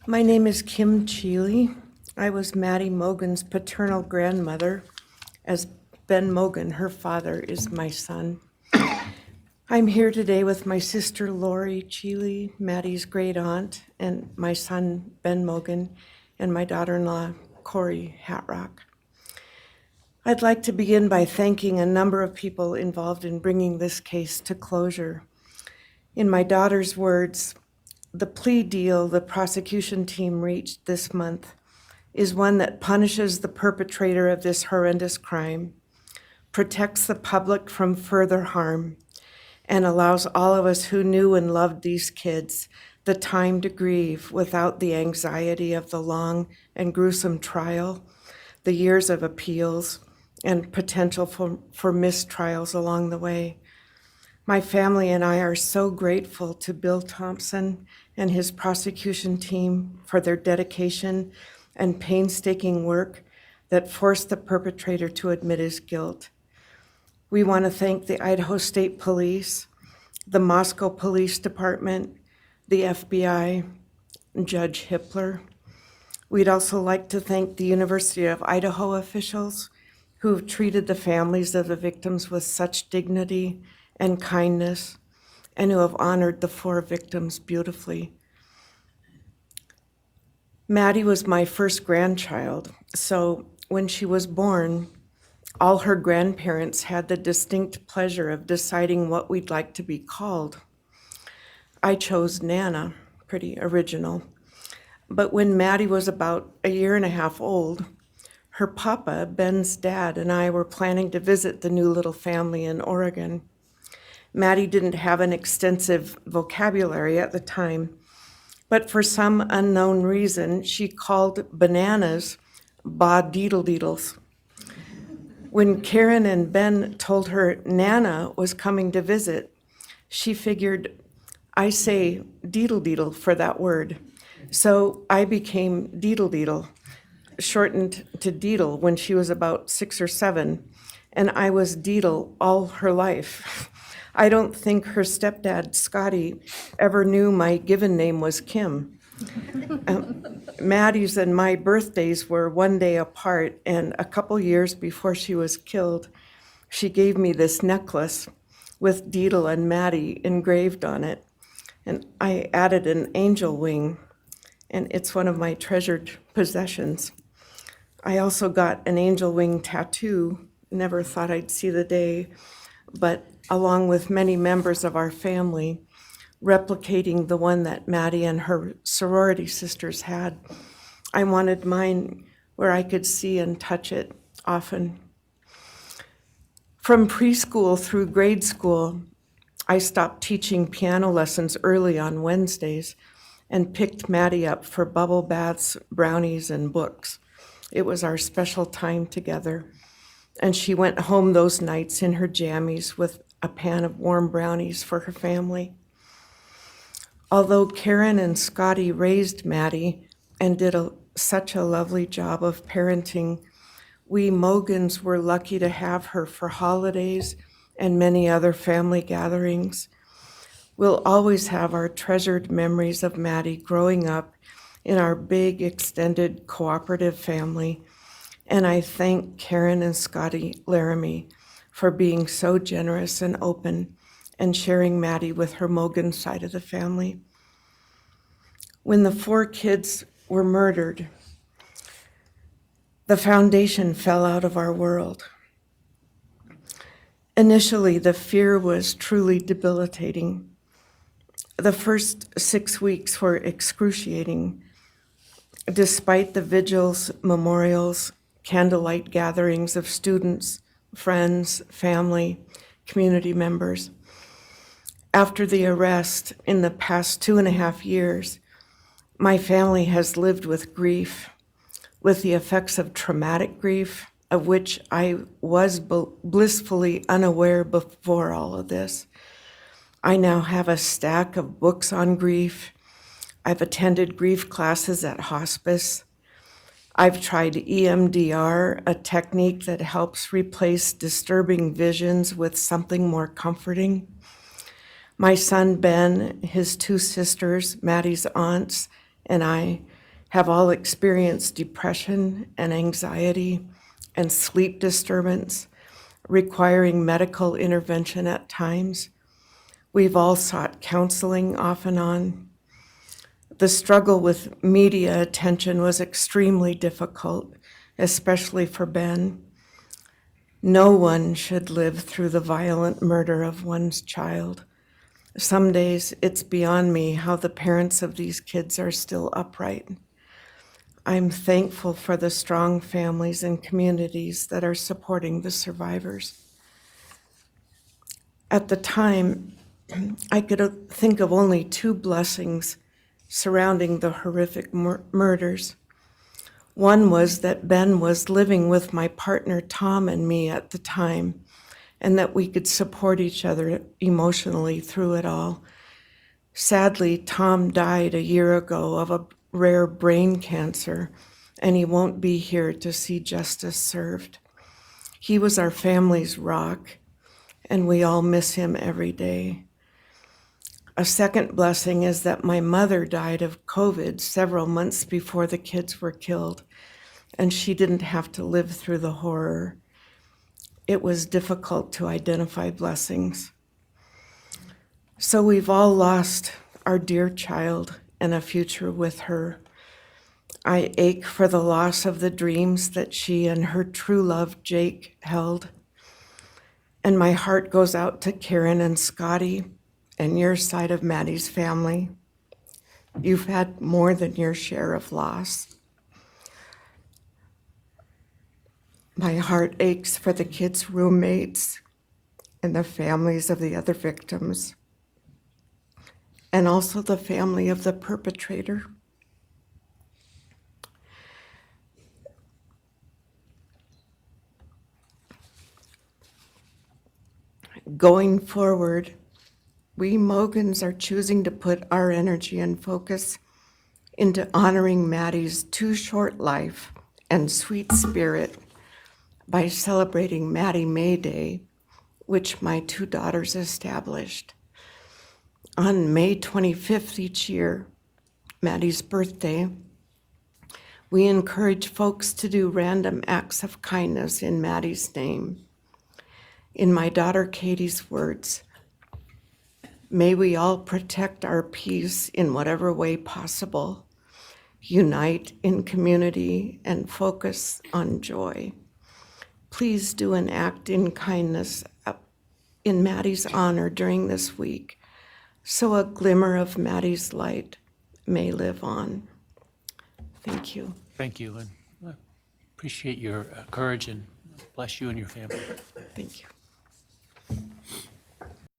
My name is Kim Cheely. I was Maddie Mogen's paternal grandmother, as Ben Mogen, her father, is my son. I'm here today with my sister Lori Cheely, Maddie's great aunt, and my son Ben Mogen, and my daughter-in-law Corey Hatrock. I'd like to begin by thanking a number of people involved in bringing this case to closure. In my daughter's words, the plea deal the prosecution team reached this month is one that punishes the perpetrator of this horrendous crime, protects the public from further harm, and allows all of us who knew and loved these kids the time to grieve without the anxiety of the long and gruesome trial, the years of appeals, and potential for mistrials along the way. My family and I are so grateful to Bill Thompson and his prosecution team for their dedication and painstaking work that forced the perpetrator to admit his guilt. We want to thank the Idaho State Police, the Moscow Police Department, the FBI, and Judge Hippler. We'd also like to thank the University of Idaho officials who have treated the families of the victims with such dignity and kindness, and who have honored the 4 victims beautifully. Maddie was my first grandchild, so when she was born, all her grandparents had the distinct pleasure of deciding what we'd like to be called. I chose Nana, pretty original. But when Maddie was about a year and a half old, her papa, Ben's dad, and I were planning to visit the new little family in Oregon. Maddie didn't have an extensive vocabulary at the time, but for some unknown reason, she called bananas ba-deedle-deedles. When Karen and Ben told her Nana was coming to visit, she figured, I say deedle-deedle for that word. So I became deedle-deedle, shortened to Deedle when she was about 6 or 7, and I was Deedle all her life. I don't think her stepdad, Scotty, ever knew my given name was Kim. Maddie's and my birthdays were one day apart, and a couple years before she was killed, she gave me this necklace with Deedle and Maddie engraved on it, and I added an angel wing, and it's one of my treasured possessions. I also got an angel wing tattoo, never thought I'd see the day, but along with many members of our family, replicating the one that Maddie and her sorority sisters had. I wanted mine where I could see and touch it often. From preschool through grade school, I stopped teaching piano lessons early on Wednesdays and picked Maddie up for bubble baths, brownies, and books. It was our special time together. And she went home those nights in her jammies with a pan of warm brownies for her family. Although Karen and Scotty raised Maddie and did such a lovely job of parenting, we Mogens were lucky to have her for holidays and many other family gatherings. We'll always have our treasured memories of Maddie growing up in our big, extended, cooperative family, and I thank Karen and Scotty Laramie for being so generous and open and sharing Maddie with her Mogen side of the family. When the 4 kids were murdered, the foundation fell out of our world. Initially, the fear was truly debilitating. The first 6 weeks were excruciating. Despite the vigils, memorials, candlelight gatherings of students, friends, family, community members. After the arrest, in the past 2.5 years, my family has lived with grief, with the effects of traumatic grief, of which I was blissfully unaware before all of this. I now have a stack of books on grief. I've attended grief classes at hospice. I've tried EMDR, a technique that helps replace disturbing visions with something more comforting. My son Ben, his 2 sisters, Maddie's aunts, and I have all experienced depression and anxiety and sleep disturbance, requiring medical intervention at times. We've all sought counseling off and on. The struggle with media attention was extremely difficult, especially for Ben. No one should live through the violent murder of one's child. Some days it's beyond me how the parents of these kids are still upright. I'm thankful for the strong families and communities that are supporting the survivors. At the time, I could think of only two blessings surrounding the horrific murders. One was that Ben was living with my partner Tom and me at the time, and that we could support each other emotionally through it all. Sadly, Tom died a year ago of a rare brain cancer, and he won't be here to see justice served. He was our family's rock, and we all miss him every day. A second blessing is that my mother died of COVID several months before the kids were killed, and she didn't have to live through the horror. It was difficult to identify blessings. So we've all lost our dear child and a future with her. I ache for the loss of the dreams that she and her true love, Jake, held. And my heart goes out to Karen and Scotty and your side of Maddie's family. You've had more than your share of loss. My heart aches for the kids' roommates and the families of the other victims, and also the family of the perpetrator. Going forward, we Mogens are choosing to put our energy and focus into honoring Maddie's too short life and sweet spirit by celebrating Maddie May Day, which my two daughters established. On May 25th each year, Maddie's birthday, we encourage folks to do random acts of kindness in Maddie's name. In my daughter Katie's words, may we all protect our peace in whatever way possible, unite in community, and focus on joy. Please do an act in kindness in Maddie's honor during this week, so a glimmer of Maddie's light may live on. Thank you. Thank you, and I appreciate your courage, and bless you and your family. Thank you.